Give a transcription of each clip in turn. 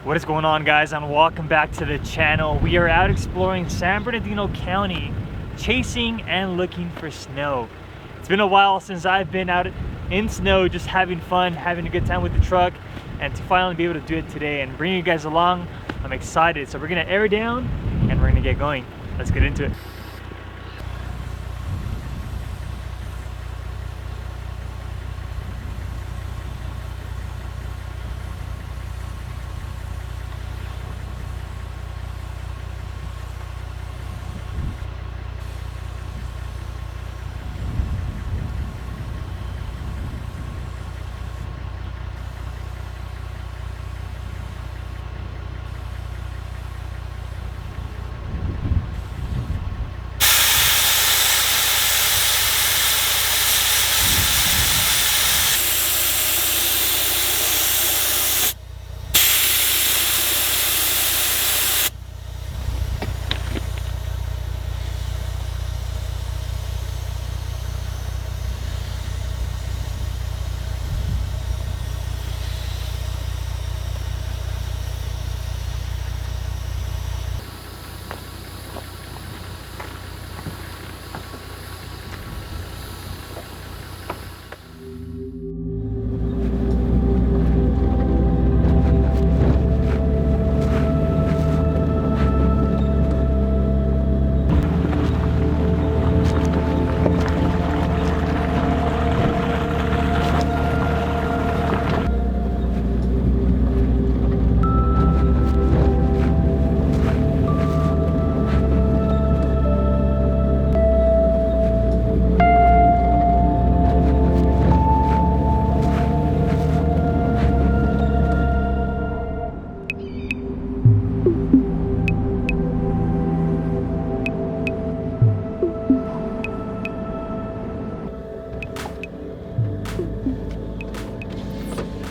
What is going on, guys, and welcome back to the channel. We are out exploring San Bernardino County, chasing and looking for snow. It's been a while since I've been out in snow, just having fun, having a good time with the truck, and to finally be able to do it today and bring you guys along, I'm excited. So we're gonna air down and we're gonna get going. Let's get into it.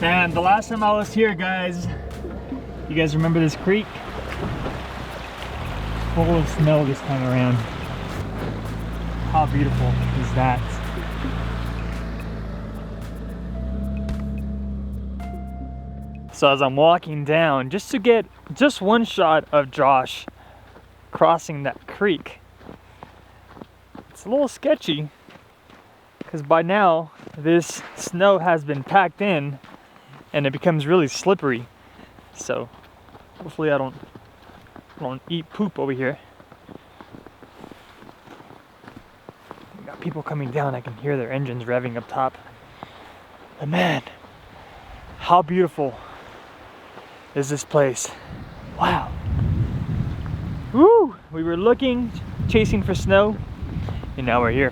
Man, the last time I was here, guys, you guys remember this creek? Full of snow this time around. How beautiful is that? So as I'm walking down, just to get just one shot of Josh crossing that creek, it's a little sketchy because by now this snow has been packed in and it becomes really slippery. So hopefully I don't eat poop over here. We got people coming down. I can hear their engines revving up top. But man, how beautiful is this place? Wow. Woo! We were looking, chasing for snow, and now we're here.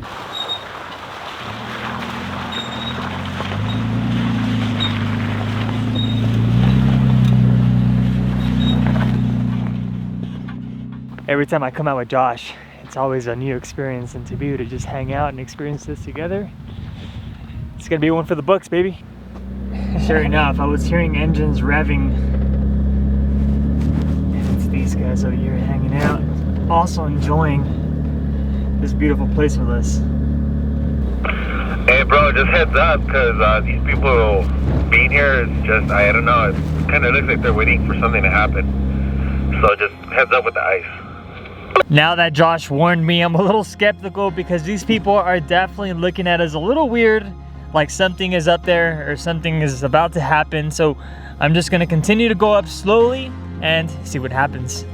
Every time I come out with Josh, it's always a new experience, and to be able to just hang out and experience this together, it's gonna be one for the books, baby. Sure enough, I was hearing engines revving, and it's these guys over here hanging out, also enjoying this beautiful place with us. Hey bro, just heads up, because these people being here, it's just, I don't know, it kind of looks like they're waiting for something to happen. So just heads up with the ice. Now that Josh warned me, I'm a little skeptical because these people are definitely looking at us a little weird, like something is up there or something is about to happen. So I'm just gonna continue to go up slowly and see what happens.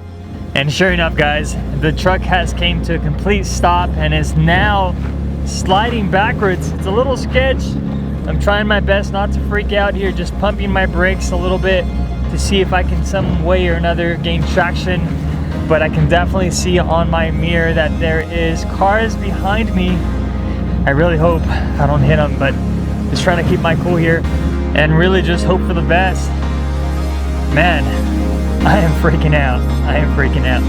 And sure enough, guys, the truck has came to a complete stop and is now sliding backwards. It's a little sketch. I'm trying my best not to freak out here, just pumping my brakes a little bit to see if I can some way or another gain traction. But I can definitely see on my mirror that there is cars behind me. I really hope I don't hit them, but just trying to keep my cool here and really just hope for the best. Man, I am freaking out. I am freaking out.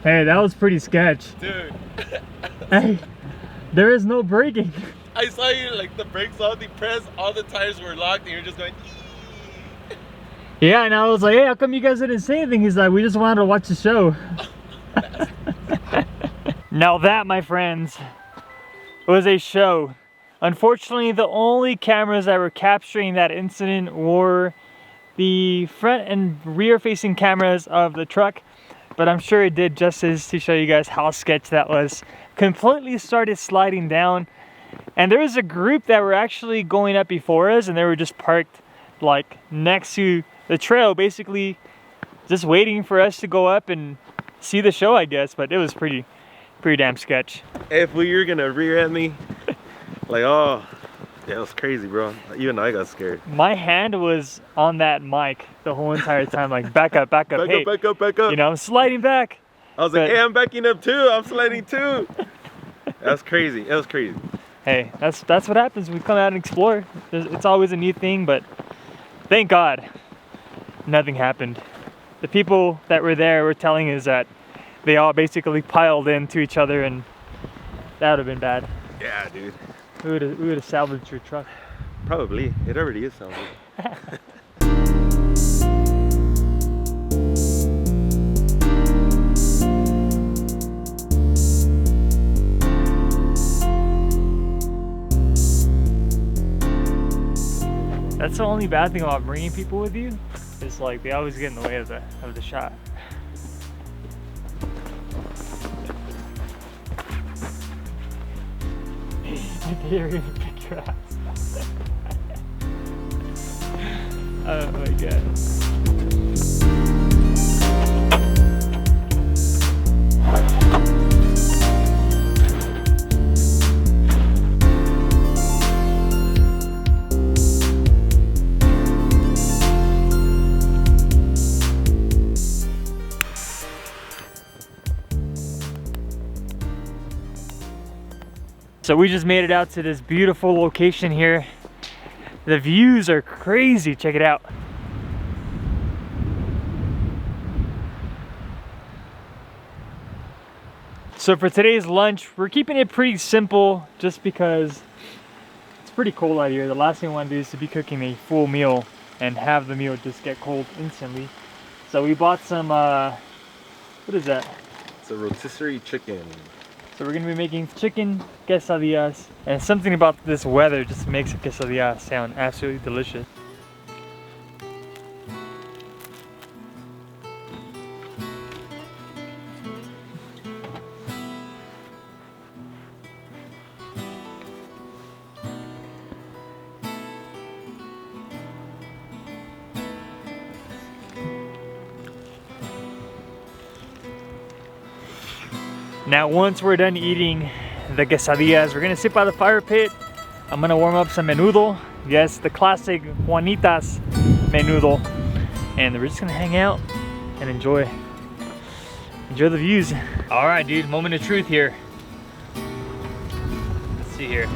Hey, that was pretty sketch. Dude. Hey, there is no braking. I saw you like the brakes on, the press, all the tires were locked, and you're just going. Yeah, and I was like, hey, how come you guys didn't say anything? He's like, we just wanted to watch the show. Now that, my friends, was a show. Unfortunately, the only cameras that were capturing that incident were the front and rear facing cameras of the truck, but I'm sure it did justice to show you guys how sketch that was. Completely started sliding down, and there was a group that were actually going up before us, and they were just parked like next to the trail, basically just waiting for us to go up and see the show, I guess. But it was pretty damn sketch. If we were gonna rear end me, like, oh, yeah, it was crazy, bro. Even I got scared. My hand was on that mic the whole entire time, like back up, back up, hey, back up, back up. you know, I'm sliding back. I was like, hey, I'm backing up too. I'm sliding too. That's crazy. It was crazy. Hey, that's what happens when we come out and explore. It's always a new thing, but thank God nothing happened. The people that were there were telling us that they all basically piled into each other, and that would have been bad. Yeah, dude. We would have salvaged your truck. Probably. It already is salvaged. That's the only bad thing about bringing people with you. Is like they always get in the way of the shot. They're gonna pick your ass. Oh my god. So we just made it out to this beautiful location here. The views are crazy, check it out. So for today's lunch, we're keeping it pretty simple just because it's pretty cold out here. The last thing I want to do is to be cooking a full meal and have the meal just get cold instantly. So we bought some, what is that? It's a rotisserie chicken. So we're gonna be making chicken quesadillas, and something about this weather just makes a quesadilla sound absolutely delicious. Now once we're done eating the quesadillas, we're gonna sit by the fire pit. I'm gonna warm up some menudo. Yes, the classic Juanita's menudo. And we're just gonna hang out and enjoy the views. All right, dude, moment of truth here. Let's see here.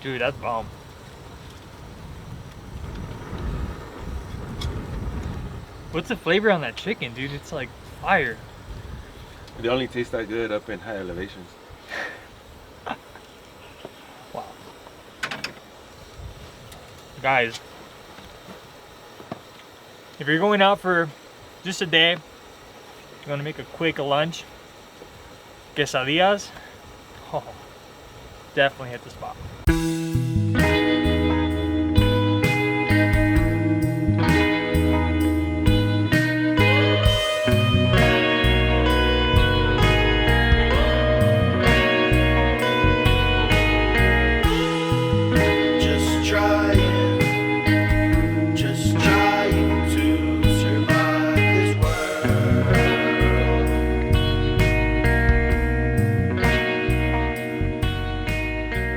Dude, that's bomb. What's the flavor on that chicken, dude? It's like fire. They only taste that good up in high elevations. Wow. Guys, if you're going out for just a day, you want to make a quick lunch, quesadillas, oh, definitely hit the spot.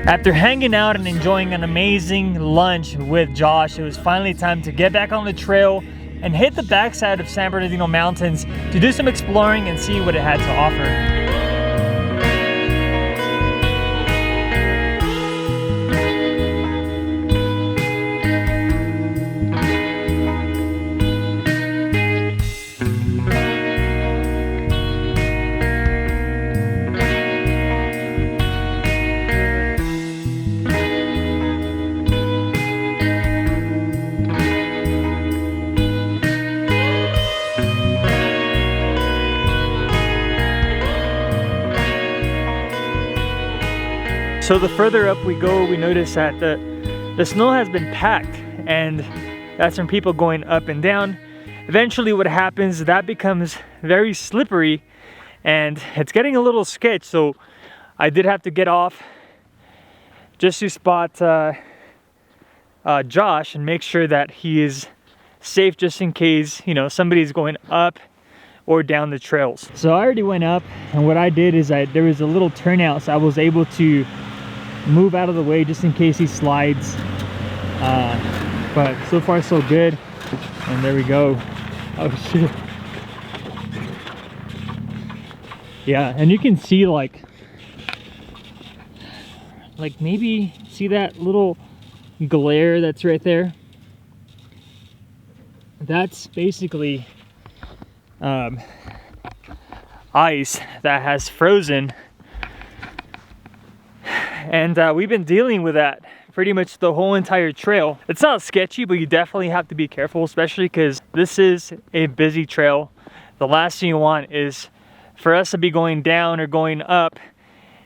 After hanging out and enjoying an amazing lunch with Josh, it was finally time to get back on the trail and hit the backside of San Bernardino Mountains to do some exploring and see what it had to offer. So the further up we go, we notice that the snow has been packed, and that's from people going up and down. Eventually what happens, that becomes very slippery and it's getting a little sketch, so I did have to get off just to spot Josh and make sure that he is safe, just in case, you know, somebody's going up or down the trails. So I already went up, and what I did is there was a little turnout, so I was able to move out of the way just in case he slides. But so far so good. And there we go. Oh shit. Yeah, and you can see like maybe see that little glare that's right there? That's basically ice that has frozen, and we've been dealing with that pretty much the whole entire trail. It's not sketchy, but you definitely have to be careful, especially because this is a busy trail. The last thing you want is for us to be going down or going up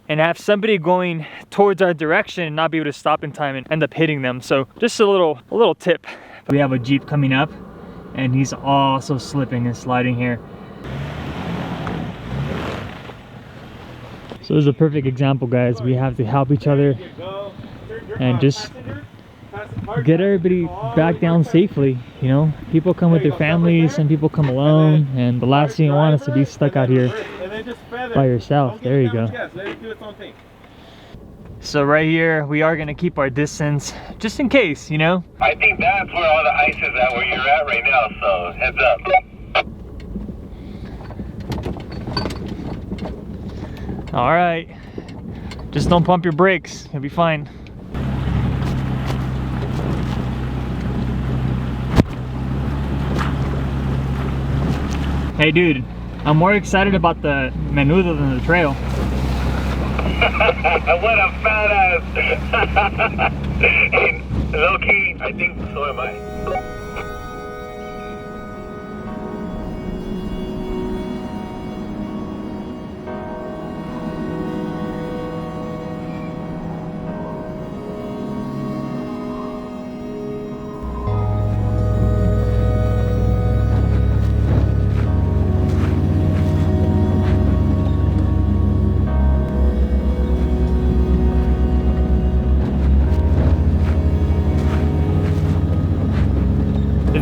and have somebody going towards our direction and not be able to stop in time and end up hitting them. So just a little tip. We have a Jeep coming up, and he's also slipping and sliding here. So this is a perfect example, guys. We have to help each other and just get everybody back down safely. You know, people come with their families, some people come alone, and the last thing you want is to be stuck out here by yourself. There you go. So right here, we are gonna keep our distance, just in case, you know? I think that's where all the ice is at, where you're at right now, so heads up. All right, just don't pump your brakes, you'll be fine. Hey dude, I'm more excited about the Menudo than the trail. What a badass! Hey, low key, I think so am I.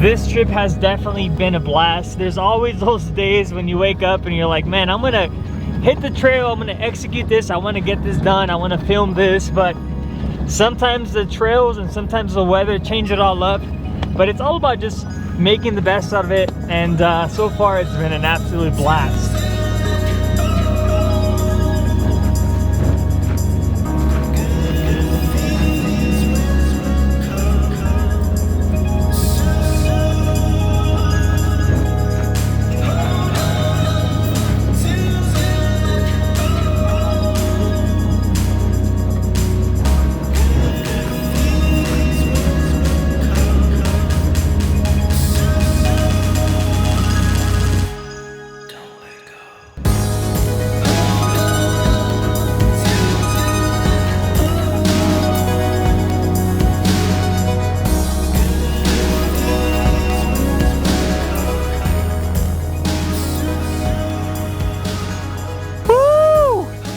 This trip has definitely been a blast. There's always those days when you wake up and you're like, man, I'm gonna hit the trail, I'm gonna execute this, I wanna get this done, I wanna film this, but sometimes the trails and sometimes the weather change it all up. But it's all about just making the best out of it, and so far it's been an absolute blast.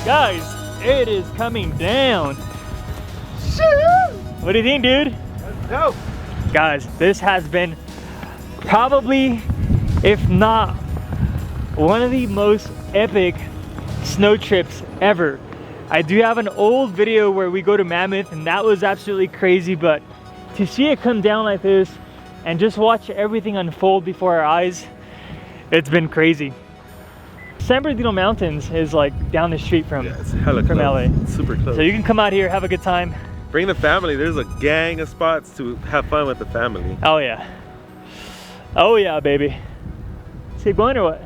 Guys, it is coming down. What do you think, dude? Let's go. Guys, this has been probably, if not one of the most epic snow trips ever. I do have an old video where we go to Mammoth, and that was absolutely crazy, but to see it come down like this and just watch everything unfold before our eyes, it's been crazy. San Bernardino Mountains is like down the street from, it's hella from close. LA. It's super close. So you can come out here, have a good time. Bring the family. There's a gang of spots to have fun with the family. Oh yeah. Oh yeah, baby. Keep going or what?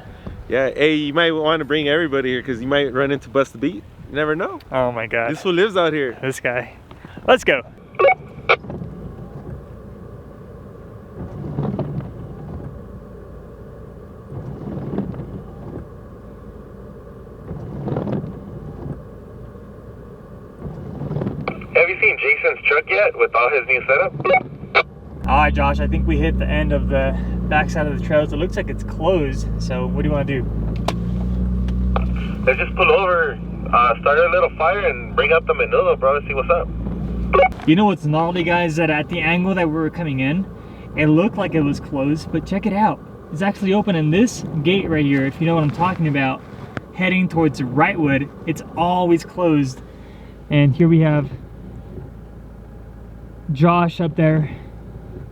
Yeah, hey, you might want to bring everybody here because you might run into Bust the Beat. You never know. Oh my God. This one lives out here. This guy. Let's go. Jason's truck yet with all his new setup? All right, Josh, I think we hit the end of the backside of the trails. It looks like it's closed. So what do you want to do? Let's just pull over, start a little fire and bring up the Menudo, bro, and see what's up. You know what's gnarly, guys, that at the angle that we were coming in, it looked like it was closed, but check it out. It's actually open, and this gate right here, if you know what I'm talking about, heading towards Wrightwood, it's always closed. And here we have Josh up there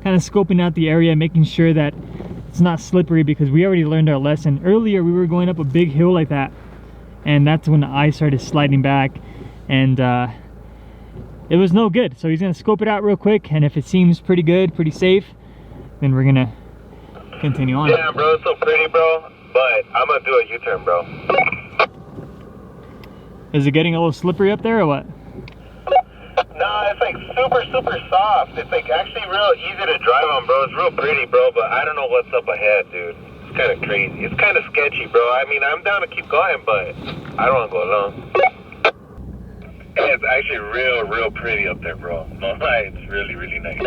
kind of scoping out the area, making sure that it's not slippery, because we already learned our lesson. Earlier we were going up a big hill like that, and that's when the ice started sliding back, and it was no good. So he's gonna scope it out real quick, and if it seems pretty good, pretty safe, then we're gonna continue on. Yeah, bro, it's so pretty, bro, but I'm gonna do a U-turn, bro. Is it getting a little slippery up there or what? Nah, it's like super soft. It's like actually real easy to drive on, bro. It's real pretty, bro, but I don't know what's up ahead, dude. It's kind of crazy. It's kind of sketchy, bro. I mean, I'm down to keep going, but I don't want to go alone. It's actually real pretty up there, bro. No lie, it's really nice.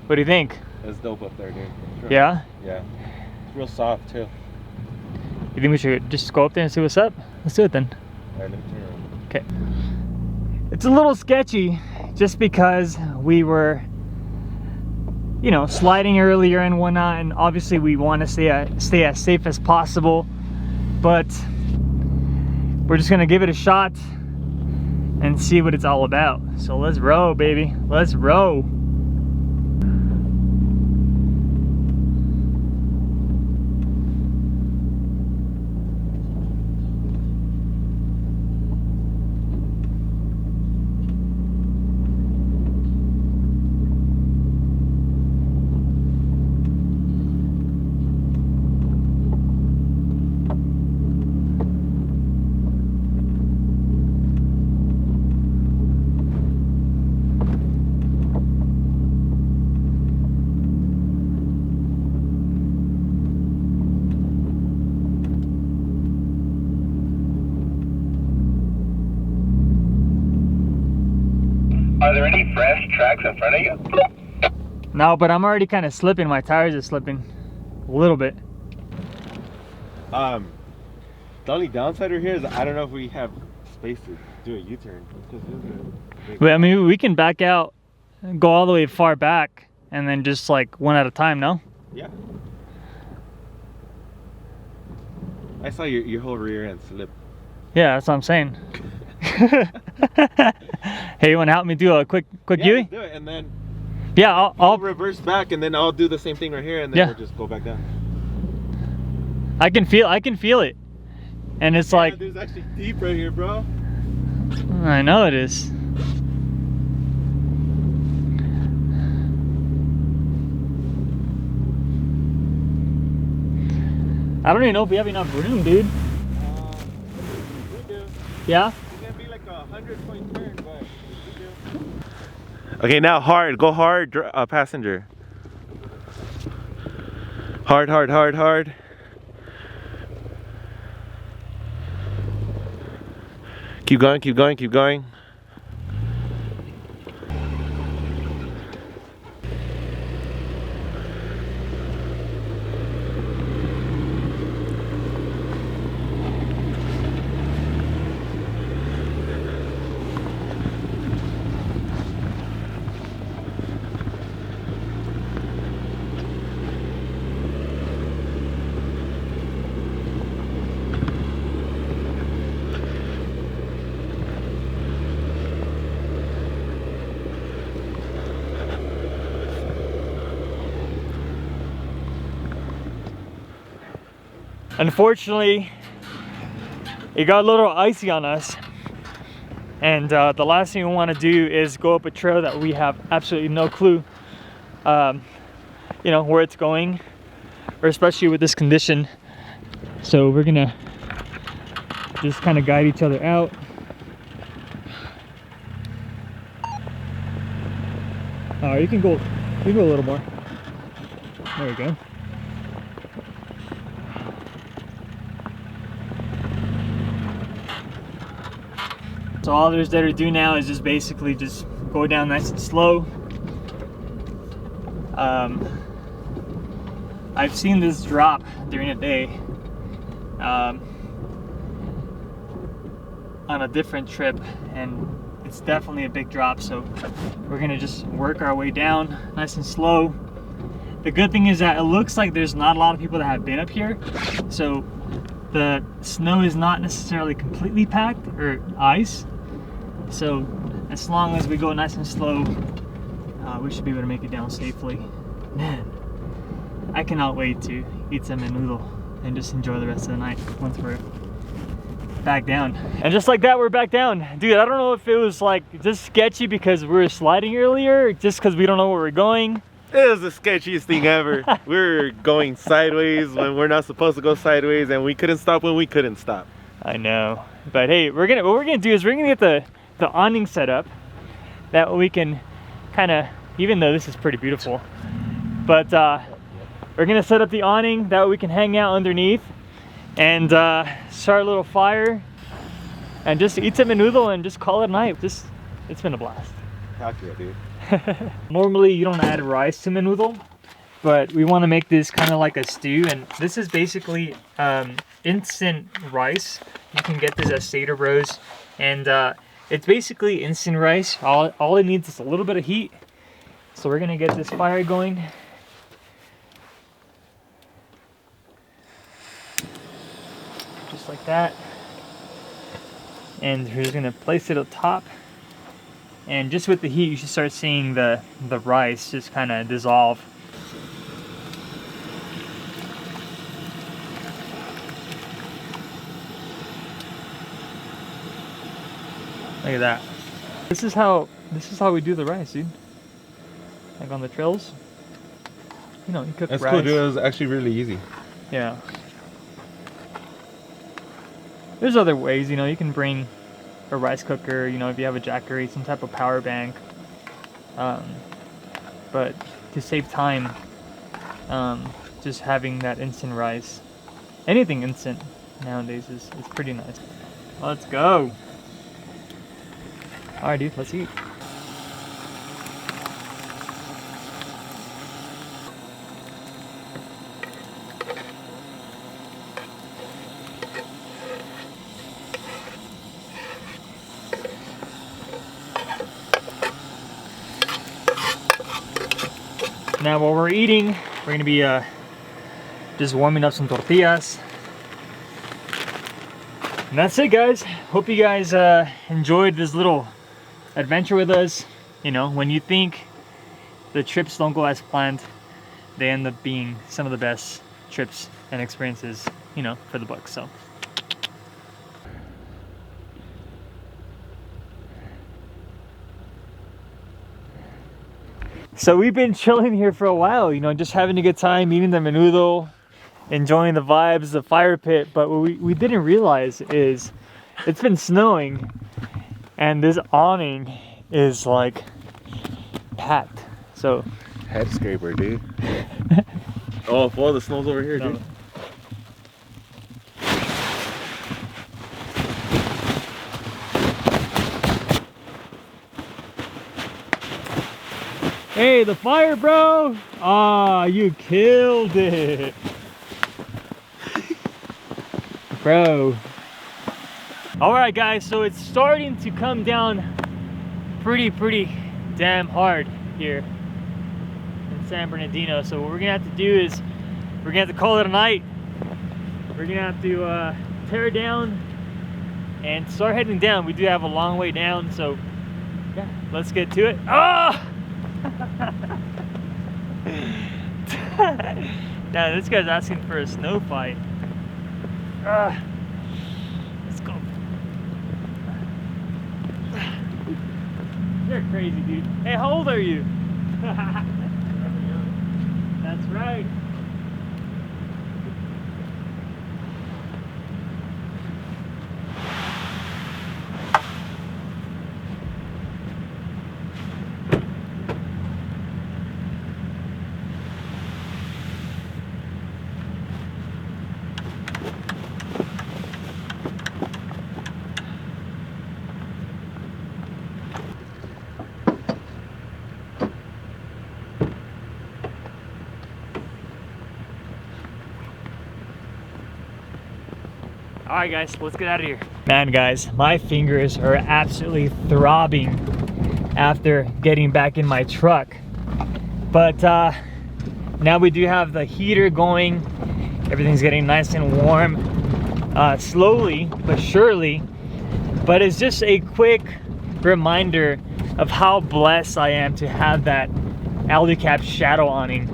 What do you think? That's dope up there, dude. Sure. Yeah? Yeah. It's real soft too. You think we should just go up there and see what's up? Let's do it then. Alright, let me turn around. Okay. It's a little sketchy just because we were, you know, sliding earlier and whatnot, and obviously we want to stay as safe as possible, but we're just gonna give it a shot and see what it's all about. So let's row, baby. Let's row. Are there any fresh tracks in front of you? No, but I'm already kind of slipping. My tires are slipping a little bit. The only downside over here is I don't know if we have space to do a U-turn. But I mean, we can back out, go all the way far back, and then just like one at a time, no? Yeah. I saw your whole rear end slip. Yeah, that's what I'm saying. Hey, you want to help me do a quick Yeah, U? let's do it, and then Yeah, I'll reverse back, and then I'll do the same thing right here, and then we'll just go back down. I can feel it, and it's like, There's actually deep right here, bro. I know it is. I don't even know if we have enough room, dude. We do. Yeah? It's gonna be like a 100-point turn, but we do. Okay, now hard. Go hard, passenger. Hard. Keep going. Unfortunately, it got a little icy on us, and the last thing we want to do is go up a trail that we have absolutely no clue, you know, where it's going, or especially with this condition. So we're gonna just kind of guide each other out. You can go a little more. There we go. So all there's there to do now is just basically just go down nice and slow. I've seen this drop during the day on a different trip, and it's definitely a big drop, so we're gonna just work our way down nice and slow. The good thing is that it looks like there's not a lot of people that have been up here, so the snow is not necessarily completely packed, or ice, so as long as we go nice and slow, we should be able to make it down safely. Man, I cannot wait to eat some menudo and just enjoy the rest of the night once we're back down. And just like that, we're back down. Dude, I don't know if it was like just sketchy because we were sliding earlier, or just because we don't know where we're going. It was the sketchiest thing ever. We were going sideways when we're not supposed to go sideways, and we couldn't stop when we couldn't stop. I know, but hey, what we're gonna do is we're gonna get the awning set up. That way we can kind of, even though this is pretty beautiful, but we're gonna set up the awning that way we can hang out underneath and start a little fire and just eat some menudo and just call it a night. It's been a blast. Heck yeah, dude. Normally you don't add rice to menudo, but we want to make this kind of like a stew, and this is basically instant rice. You can get this at Stater Bros, and it's basically instant rice. All it needs is a little bit of heat. So we're gonna get this fire going. Just like that. And we're just gonna place it up top. And just with the heat, you should start seeing the rice just kind of dissolve. Look at that. This is how we do the rice, dude. Like on the trails. You know, you cook rice. That's cool, dude. It was actually really easy. Yeah. There's other ways, you know, you can bring a rice cooker, you know, if you have a Jackery, some type of power bank. But to save time, just having that instant rice, anything instant nowadays is pretty nice. Let's go. All right, dude, let's eat. Now while we're eating, we're gonna be just warming up some tortillas. And that's it, guys. Hope you guys enjoyed this little adventure with us. You know, when you think the trips don't go as planned, they end up being some of the best trips and experiences, you know, for the book. So we've been chilling here for a while, you know, just having a good time, eating the menudo, enjoying the vibes, the fire pit. But what we didn't realize is it's been snowing and this awning is like packed. So head scraper, dude. Oh, well, the snow's over here, dude. Hey, the fire, bro! Ah, you killed it! Bro. Alright guys, so it's starting to come down pretty damn hard here in San Bernardino. So what we're gonna have to do is we're gonna have to call it a night. We're gonna have to tear down and start heading down. We do have a long way down, so yeah, let's get to it. Ah! Now this guy's asking for a snow fight. Let's go. You're crazy, dude. Hey, how old are you? That's right. All right, guys, let's get out of here. Man, guys, my fingers are absolutely throbbing after getting back in my truck. But now we do have the heater going. Everything's getting nice and warm, slowly but surely. But it's just a quick reminder of how blessed I am to have that alley cap shadow awning.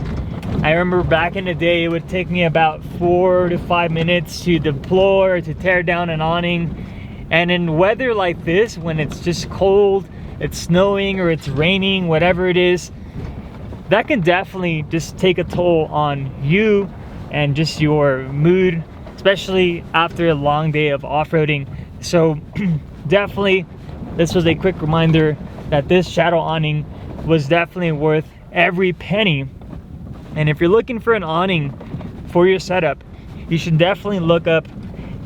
I remember back in the day, it would take me about 4 to 5 minutes to deploy or to tear down an awning. And in weather like this, when it's just cold, it's snowing or it's raining, whatever it is, that can definitely just take a toll on you and just your mood, especially after a long day of off-roading. So definitely, this was a quick reminder that this shadow awning was definitely worth every penny. And if you're looking for an awning for your setup, you should definitely look up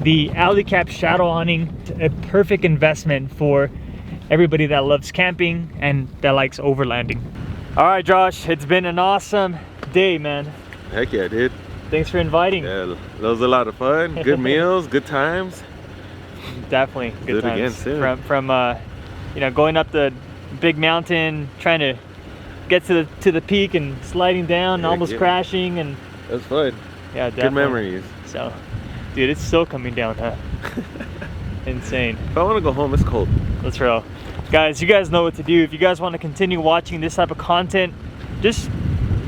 the alley cap shadow awning. A perfect investment for everybody that loves camping and that likes overlanding. All right, Josh, it's been an awesome day, man. Heck yeah, dude. Thanks for inviting. Yeah, that was a lot of fun. Good meals, good times. Definitely good Do it times. again soon. From you know, going up the big mountain, trying to get to the peak and sliding down, Heck almost yeah. crashing, and That was fun. yeah, definitely. Good memories. So, dude, it's still coming down, huh? Insane. If I want to go home, it's cold. Let's roll. Guys, you guys know what to do. If you guys want to continue watching this type of content, just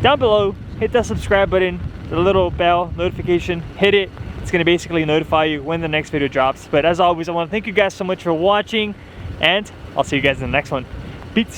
down below, hit that subscribe button, the little bell notification, hit it. It's going to basically notify you when the next video drops. But as always, I want to thank you guys so much for watching, and I'll see you guys in the next one. Peace.